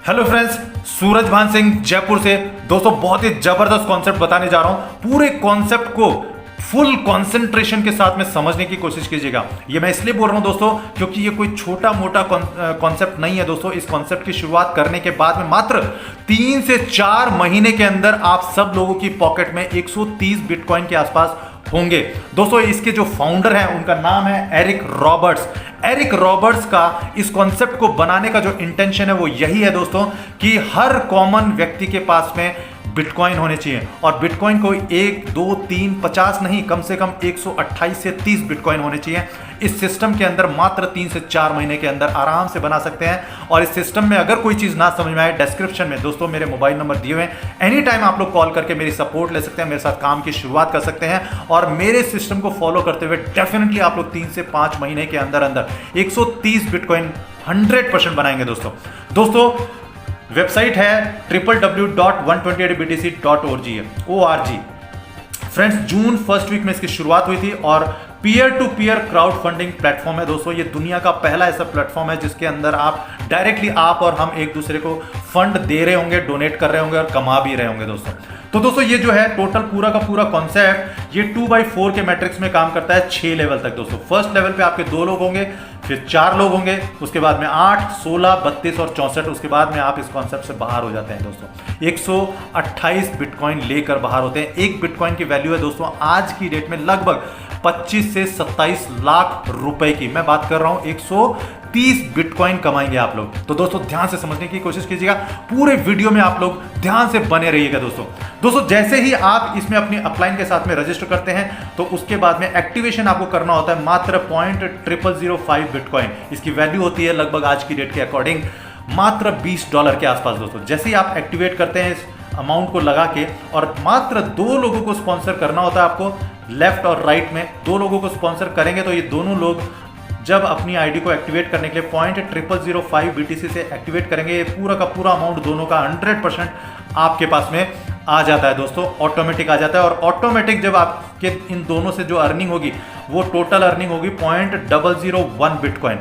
Hello friends, सूरज भान सिंह जयपुर से। दोस्तों बहुत ही जबरदस्त कॉन्सेप्ट बताने जा रहा हूं। पूरे कॉन्सेप्ट को फुल कंसंट्रेशन के साथ में समझने की कोशिश कीजिएगा। ये मैं इसलिए बोल रहा हूं दोस्तों क्योंकि ये कोई छोटा मोटा कॉन्सेप्ट नहीं है दोस्तों। इस कॉन्सेप्ट की शुरुआत करने के बाद में मात्र 3 से 4 महीने के अंदर आप सब लोगों की पॉकेट में 130 बिटकॉइन के आसपास होंगे। दोस्तों इसके जो फाउंडर हैं उनका नाम है एरिक रॉबर्ट्स। एरिक रॉबर्ट्स का इस कॉन्सेप्ट को बनाने का जो इंटेंशन है वो यही है दोस्तों कि हर कॉमन व्यक्ति के पास में बिटकॉइन होने चाहिए और बिटकॉइन को 1, 2, 3, 50 नहीं, कम से कम 128 से 30 बिटकॉइन होने चाहिए। इस सिस्टम के अंदर मात्र 3 से 4 महीने के अंदर आराम से बना सकते हैं। और इस सिस्टम में अगर कोई चीज़ ना समझ में आए, डिस्क्रिप्शन में दोस्तों मेरे मोबाइल नंबर दिए हुए हैं। एनी टाइम आप लोग कॉल करके मेरी सपोर्ट ले सकते हैं, मेरे साथ काम की शुरुआत कर सकते हैं और मेरे सिस्टम को फॉलो करते हुए डेफिनेटली आप लोग 3 से 5 महीने के अंदर अंदर 130 बिटकॉइन 100% बनाएंगे दोस्तों वेबसाइट है www.128btc.org। Friends June first week में इसकी शुरुआत हुई थी और peer to peer crowdfunding platform है दोस्तों। ये दुनिया का पहला ऐसा प्लेटफॉर्म है जिसके अंदर आप डायरेक्टली आप और हम एक दूसरे को फंड दे रहे होंगे, डोनेट कर रहे होंगे और कमा भी रहे होंगे दोस्तों। तो दोस्तों ये जो है टोटल पूरा का पूरा कॉन्सेप्ट ये 2x4 के मैट्रिक्स में काम करता है 6 लेवल तक दोस्तों। फर्स्ट लेवल पे आपके 2 लोग होंगे, फिर 4 लोग होंगे, उसके बाद में 8, 16, 32 और 64। उसके बाद में आप इस कॉन्सेप्ट से बाहर हो जाते हैं दोस्तों। 128 बिटकॉइन लेकर बाहर होते हैं। एक बिटकॉइन की वैल्यू है दोस्तों आज की डेट में लगभग 25 से 27 लाख रुपए की। मैं बात कर रहा हूं 130 बिटकॉइन कमाएंगे आप लोग। तो दोस्तों ध्यान से समझने की कोशिश कीजिएगा, पूरे वीडियो में आप लोग ध्यान से बने रहिएगा दोस्तों जैसे ही आप इसमें अपनी अपलाइन के साथ में रजिस्टर करते हैं तो उसके बाद में एक्टिवेशन आपको करना होता है मात्र 0.0005 बिटकॉइन। इसकी वैल्यू होती है लगभग आज की डेट के अकॉर्डिंग मात्र $20 के आसपास दोस्तों। जैसे ही आप एक्टिवेट करते हैं इस अमाउंट को लगा के और मात्र 2 लोगों को स्पॉन्सर करना होता है आपको, लेफ्ट और राइट में 2 लोगों को स्पॉन्सर करेंगे तो ये दोनों लोग जब अपनी आईडी को एक्टिवेट करने के लिए 0.0005 BTC से एक्टिवेट करेंगे, ये पूरा का पूरा अमाउंट दोनों का 100% आपके पास में आ जाता है दोस्तों, ऑटोमेटिक आ जाता है। और ऑटोमेटिक जब आपके इन दोनों से जो अर्निंग होगी वो टोटल अर्निंग होगी 0.001 बिटकॉइन।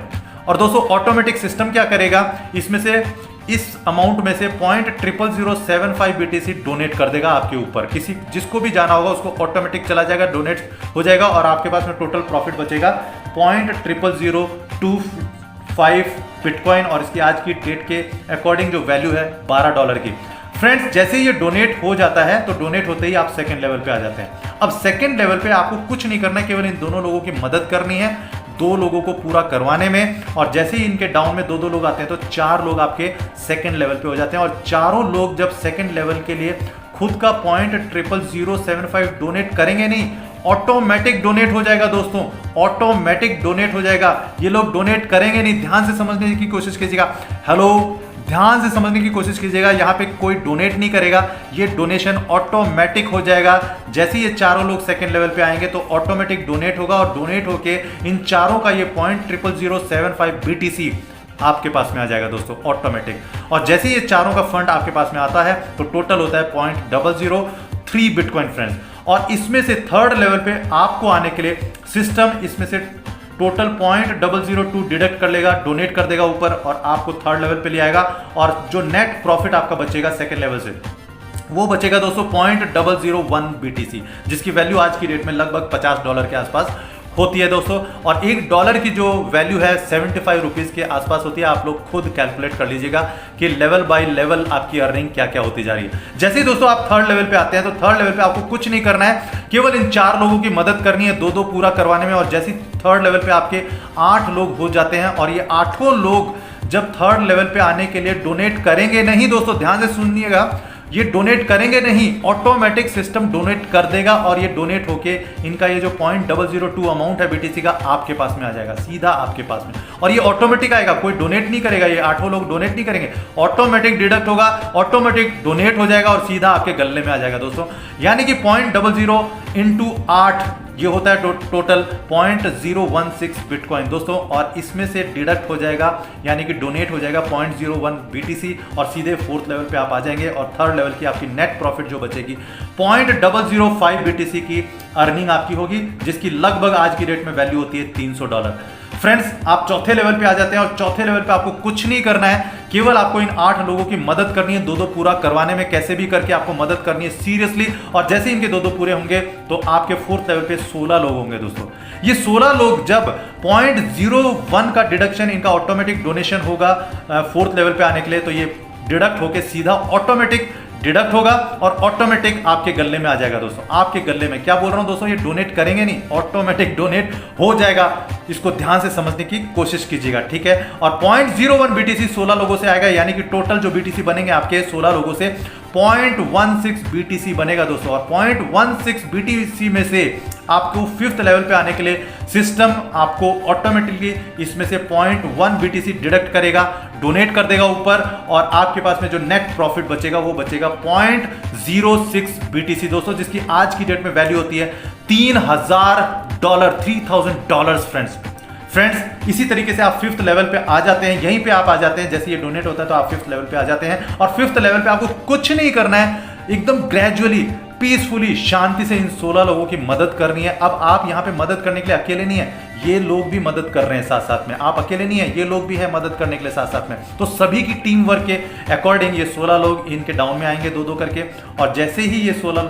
और दोस्तों ऑटोमेटिक सिस्टम क्या करेगा, इसमें से इस अमाउंट में से 0.00075 BTC डोनेट कर देगा आपके ऊपर। किसी जिसको भी जाना होगा उसको ऑटोमेटिक चला जाएगा, डोनेट हो जाएगा और आपके पास में टोटल प्रॉफिट बचेगा 0.00025 बिटकॉइन। और इसकी आज की डेट के अकॉर्डिंग जो वैल्यू है $12 की। फ्रेंड्स जैसे ये डोनेट हो जाता है तो डोनेट होते ही आप सेकंड लेवल पे आ जाते हैं। अब सेकंड लेवल पे आपको कुछ नहीं करना है, केवल इन दोनों लोगों की मदद करनी है 2 लोगों को पूरा करवाने में। और जैसे ही इनके डाउन में 2 लोग आते हैं तो 4 लोग आपके सेकंड लेवल पे हो जाते हैं। और चारों लोग जब सेकंड लेवल के लिए खुद का 0.00075 डोनेट करेंगे नहीं, ऑटोमेटिक डोनेट हो जाएगा दोस्तों, ऑटोमेटिक डोनेट हो जाएगा। ये लोग डोनेट करेंगे नहीं, ध्यान से समझने की कोशिश कीजिएगा। हेलो, ध्यान से समझने की कोशिश कीजिएगा, यहाँ पे कोई डोनेट नहीं करेगा, ये डोनेशन ऑटोमेटिक हो जाएगा। जैसे ये चारों लोग सेकंड लेवल पे आएंगे तो ऑटोमेटिक डोनेट होगा और डोनेट होके इन चारों का ये 0.00075 BTC आपके पास में आ जाएगा दोस्तों ऑटोमेटिक। और जैसे ये चारों का फंड आपके पास में आता है तो टोटल होता है 0.003 बिटकॉइन फ्रेंड्स। और इसमें से थर्ड लेवल पे आपको आने के लिए सिस्टम इसमें से टोटल 0.002 डिडक्ट कर लेगा, डोनेट कर देगा ऊपर और आपको थर्ड लेवल पे ले आएगा। और जो नेट प्रॉफिट आपका बचेगा सेकंड लेवल से वो बचेगा दोस्तों 0.001 BTC, जिसकी वैल्यू आज की डेट में लगभग $50 के आसपास होती है दोस्तों। और $1 की जो वैल्यू है 75 रुपीज़ के आसपास होती है। आप लोग खुद कैलकुलेट कर लीजिएगा कि लेवल बाय लेवल आपकी अर्निंग क्या क्या होती जा रही है। जैसे ही दोस्तों आप थर्ड लेवल पे आते हैं तो थर्ड लेवल पे आपको कुछ नहीं करना है, केवल इन 4 लोगों की मदद करनी है 2 पूरा करवाने में। और जैसे ही थर्ड लेवल पे आपके 8 लोग हो जाते हैं और ये 8 लोग जब थर्ड लेवल पे आने के लिए डोनेट करेंगे नहीं दोस्तों, ध्यान से सुनिएगा, ये डोनेट करेंगे नहीं, ऑटोमेटिक सिस्टम डोनेट कर देगा और ये डोनेट होके इनका ये जो 0.002 अमाउंट है BTC का आपके पास में आ जाएगा, सीधा आपके पास में। और ये ऑटोमेटिक आएगा, कोई डोनेट नहीं करेगा, ये 8 लोग डोनेट नहीं करेंगे, ऑटोमेटिक डिडक्ट होगा, ऑटोमेटिक डोनेट हो जाएगा और सीधा आपके गले में आ जाएगा दोस्तों। यानी कि 0.00 × 8 ये होता है टोटल 0.016 बिटकॉइन दोस्तों। और इसमें से डिडक्ट हो जाएगा यानी कि डोनेट हो जाएगा 0.01 BTC और सीधे फोर्थ लेवल पे आप आ जाएंगे। और थर्ड लेवल की आपकी नेट प्रॉफिट जो बचेगी 0.005 BTC की अर्निंग आपकी होगी, जिसकी लगभग आज की डेट में वैल्यू होती है $300। फ्रेंड्स आप चौथे लेवल पे आ जाते हैं और चौथे लेवल पे आपको कुछ नहीं करना है, केवल आपको इन 8 लोगों की मदद करनी है, 2-2 पूरा करवाने में कैसे भी करके आपको मदद करनी है सीरियसली। और जैसे इनके 2-2 पूरे होंगे तो आपके 4th लेवल पे 16 लोग होंगे दोस्तों। ये 16 लोग जब 0.01 का डिडक्शन इनका ऑटोमेटिक डोनेशन होगा 4th लेवल पे आने के लिए, तो ये डिडक्ट होके सीधा ऑटोमेटिक डिडक्ट होगा और ऑटोमेटिक आपके गले में आ जाएगा दोस्तों। आपके गले में, क्या बोल रहा हूं दोस्तों, ये डोनेट करेंगे नहीं, ऑटोमेटिक डोनेट हो जाएगा। इसको ध्यान से समझने की कोशिश कीजिएगा, ठीक है। और 0.01 BTC 16 लोगों से आएगा, यानी कि टोटल जो BTC बनेंगे आपके 16 लोगों से 0.16 BTC बनेगा दोस्तों। और 0.16 BTC में से आपको 5th लेवल पे आने के लिए सिस्टम आपको ऑटोमेटिकली इसमें से 0.1 BTC डिडक्ट करेगा, डोनेट कर देगा ऊपर, और आपके पास में जो नेट प्रॉफिट बचेगा वो बचेगा 0.06 BTC दोस्तों, जिसकी आज की डेट में वैल्यू होती है $3000, $3000 फ्रेंड्स। इसी तरीके से आप 5th लेवल पे आ जाते हैं, यहीं पे आप आ जाते हैं, जैसे ये डोनेट होता है तो आप 5th लेवल पे आ जाते हैं। और 5th लेवल पे आपको कुछ नहीं करना है, एकदम ग्रेजुअली पीसफुली शांति से इन 16 लोगों की मदद करनी है। अब आप यहाँ पे मदद करने के लिए अकेले नहीं है, ये लोग भी मदद कर रहे हैं साथ साथ में, आप अकेले नहीं है, ये लोग भी है मदद करने के लिए साथ साथ में। तो सभी की टीम वर्क के अकॉर्डिंग ये 16 लोग इनके डाउन में आएंगे 2-2 करके। और जैसे ही ये 16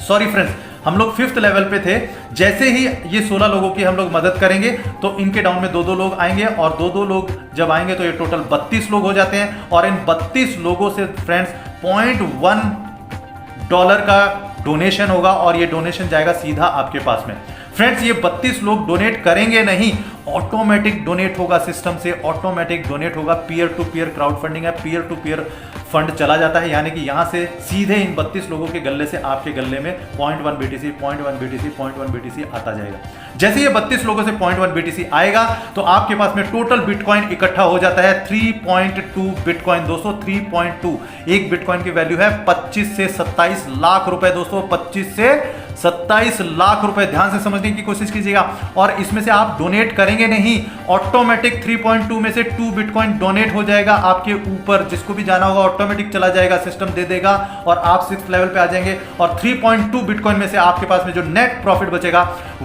सॉरी फ्रेंड्स, हम लोग 5th लेवल पे थे, जैसे ही ये 16 लोगों की हम लोग मदद करेंगे तो इनके डाउन में 2-2 लोग आएंगे, और 2-2 लोग जब आएंगे तो ये टोटल 32 लोग हो जाते हैं। और इन 32 लोगों से फ्रेंड्स $0.1 का डोनेशन होगा, और ये डोनेशन जाएगा सीधा आपके पास में। फ्रेंड्स ये 32 लोग डोनेट करेंगे नहीं, ऑटोमेटिक डोनेट होगा सिस्टम से, ऑटोमेटिक डोनेट होगा। Peer to peer crowdfunding है, पीयर टू पीयर फंड चला जाता है, यानी कि यहां से सीधे इन 32 लोगों के गले से आपके गले में 0.1 BTC 0.1 BTC 0.1 BTC आता जाएगा। जैसे ये 32 लोगों से 0.1 BTC आएगा तो आपके पास में टोटल बिटकॉइन इकट्ठा हो जाता है 3.2 बिटकॉइन दोस्तों। 3.2 एक बिटकॉइन की वैल्यू है 25 से 27 लाख रुपए दोस्तों, 25 से 27 लाख रुपए। ध्यान से समझने की कोशिश कीजिएगा। और इसमें से आप डोनेट करेंगे नहीं, ऑटोमेटिक 3.2 में से 2 बिटकॉइन डोनेट हो जाएगा आपके ऊपर, जिसको भी जाना होगा ऑटोमेटिक चला जाएगा, सिस्टम दे देगा और आप 6th लेवल पे आ जाएंगे। और 3.2 बिटकॉइन में से आपके पास में जो नेट प्रॉफिट बचेगा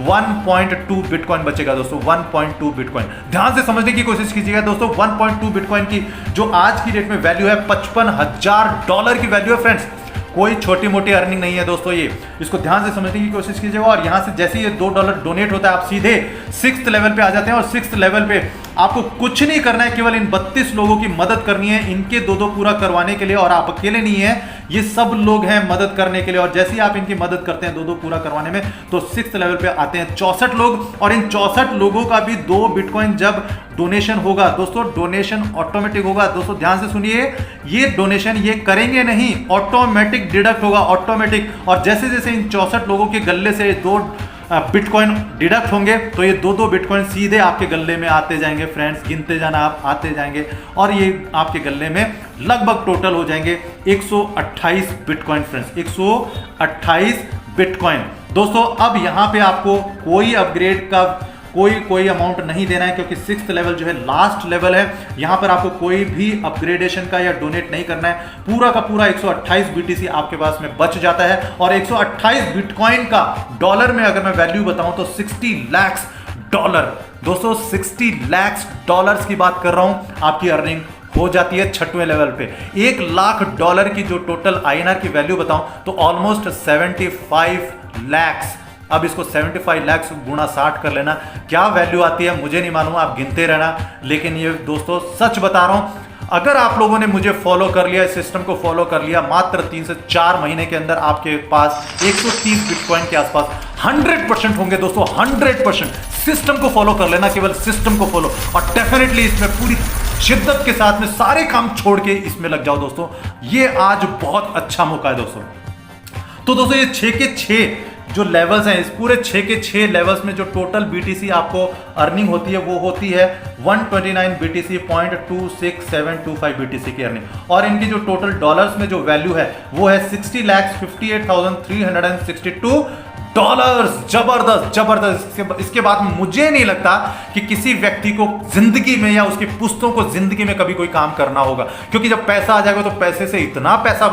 1.2 बिटकॉइन बचेगा दोस्तों, 1.2 बिटकॉइन। ध्यान से समझने की कोशिश कीजिएगा दोस्तों। 1.2 बिटकॉइन की जो आज की डेट में वैल्यू है $55,000 की वैल्यू है फ्रेंड्स, कोई छोटी मोटी अर्निंग नहीं है दोस्तों ये, इसको ध्यान से समझने की कोशिश कीजिएगा। और यहां से जैसे ये $2 डोनेट होता है आप सीधे 6th लेवल पे आ जाते हैं। और 6th लेवल पे आपको कुछ नहीं करना है, केवल इन 32 लोगों की मदद करनी है इनके 2-2 पूरा करवाने के लिए। और आप अकेले नहीं है, ये सब लोग हैं मदद करने के लिए। और जैसे ही आप इनकी मदद करते हैं 2-2 पूरा करवाने में, तो 6th लेवल पे आते हैं 64 लोग। और इन 64 लोगों का भी 2 बिटकॉइन जब डोनेशन होगा दोस्तों, डोनेशन ऑटोमेटिक होगा दोस्तों। ध्यान से सुनिए, ये डोनेशन ये करेंगे नहीं, ऑटोमेटिक डिडक्ट होगा, ऑटोमेटिक। और जैसे जैसे इन 64 लोगों के गले से 2 बिटकॉइन डिडक्ट होंगे तो ये 2-2 बिटकॉइन सीधे आपके गले में आते जाएंगे फ्रेंड्स, गिनते जाना आप, आते जाएंगे। और ये आपके गले में लगभग टोटल हो जाएंगे 128 बिटकॉइन फ्रेंड्स, 128 बिटकॉइन दोस्तों। अब यहां पे आपको कोई अपग्रेड का कोई अमाउंट नहीं देना है, क्योंकि 6th लेवल जो है लास्ट लेवल है। यहां पर आपको कोई भी अपग्रेडेशन का या डोनेट नहीं करना है। पूरा का पूरा 128 BTC आपके पास में बच जाता है। और 128 बिटकॉइन का डॉलर में अगर मैं वैल्यू बताऊं तो $60 लाख दोस्तों, $60 लाख की बात कर रहा हूं। आपकी अर्निंग हो जाती है 6वें लेवल पे। $1 लाख की जो टोटल INR की वैल्यू बताऊं तो ऑलमोस्ट 75 लाख। अब इसको 75 लाख गुणा 60 कर लेना, क्या वैल्यू आती है मुझे नहीं मालूम, आप गिनते रहना। लेकिन ये दोस्तों सच बता रहा हूं, अगर आप लोगों ने मुझे फॉलो कर लिया, इस सिस्टम को फॉलो कर लिया, मात्र 3 से 4 महीने के अंदर आपके पास 130 बिटकॉइन के आसपास 100% होंगे दोस्तों, 100%। सिस्टम को फॉलो कर लेना, केवल सिस्टम को फॉलो, और डेफिनेटली इसमें पूरी शिद्दत के साथ में सारे काम छोड़ के इसमें लग जाओ दोस्तों। ये आज बहुत अच्छा मौका है दोस्तों। तो दोस्तों ये 6 के 6 जो लेवल्स हैं, इस पूरे 6 के 6 लेवल्स में जो टोटल BTC आपको अर्निंग होती है वो होती है 129 BTC 0.26725 BTC की अर्निंग। और इनकी जो टोटल डॉलर्स में जो वैल्यू है वो है $60,58,362। जबरदस्त। इसके बाद मुझे नहीं लगता कि किसी व्यक्ति को जिंदगी में या उसकी पुश्तों को जिंदगी में कभी कोई काम करना होगा, क्योंकि जब पैसा आ जाएगा तो पैसे से इतना पैसा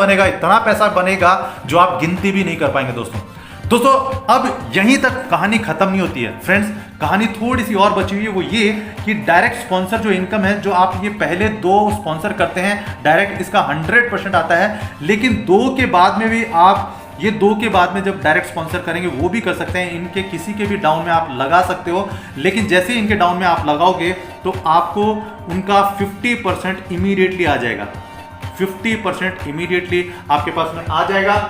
बनेगा जो आप गिनती भी नहीं कर पाएंगे दोस्तों। दोस्तों अब यहीं तक कहानी खत्म नहीं होती है फ्रेंड्स, कहानी थोड़ी सी और बची हुई है। वो ये कि डायरेक्ट स्पॉन्सर जो इनकम है, जो आप ये पहले 2 स्पॉन्सर करते हैं डायरेक्ट, इसका 100% आता है। लेकिन 2 के बाद में भी आप ये 2 के बाद में जब डायरेक्ट स्पॉन्सर करेंगे वो भी कर सकते हैं। इनके किसी के भी डाउन में आप लगा सकते हो, लेकिन जैसे ही इनके डाउन में आप लगाओगे तो आपको उनका 50% इमीडिएटली आ जाएगा। 50% इमीडिएटली आपके पास में आ जाएगा।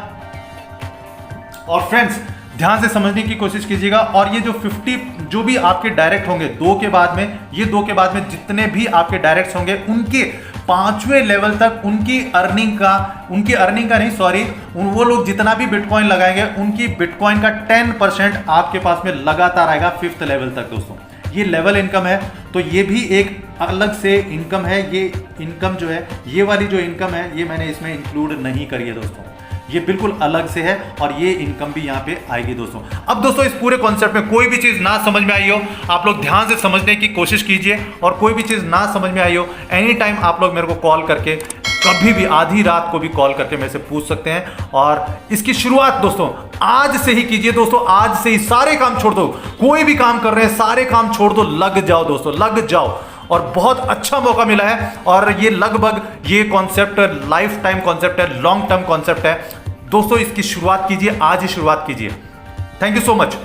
और फ्रेंड्स ध्यान से समझने की कोशिश कीजिएगा। और ये जो 50 जो भी आपके डायरेक्ट होंगे 2 के बाद में, ये 2 के बाद में जितने भी आपके डायरेक्ट होंगे उनके 5वें लेवल तक उनकी अर्निंग का नहीं सॉरी, वो लोग जितना भी बिटकॉइन लगाएंगे उनकी बिटकॉइन का 10% आपके पास में लगातार आएगा 5th लेवल तक। दोस्तों ये लेवल इनकम है, तो ये भी एक अलग से इनकम है। ये इनकम जो है, ये वाली जो इनकम है, ये मैंने इसमें इंक्लूड नहीं करी है दोस्तों, ये बिल्कुल अलग से है और ये इनकम भी यहाँ पे आएगी दोस्तों। अब दोस्तों इस पूरे कॉन्सेप्ट में कोई भी चीज़ ना समझ में आई हो, आप लोग ध्यान से समझने की कोशिश कीजिए। और कोई भी चीज़ ना समझ में आई हो, एनी टाइम आप लोग मेरे को कॉल करके, कभी भी आधी रात को भी कॉल करके मेरे से पूछ सकते हैं। और इसकी शुरुआत दोस्तों आज से ही कीजिए दोस्तों, आज से ही सारे काम छोड़ दो, कोई भी काम कर रहे हैं सारे काम छोड़ दो, लग जाओ दोस्तों, लग जाओ। और बहुत अच्छा मौका मिला है। और ये लगभग ये कॉन्सेप्ट लाइफ टाइम कॉन्सेप्ट है, लॉन्ग टर्म कॉन्सेप्ट है दोस्तों। इसकी शुरुआत कीजिए, आज ही शुरुआत कीजिए। Thank you so much.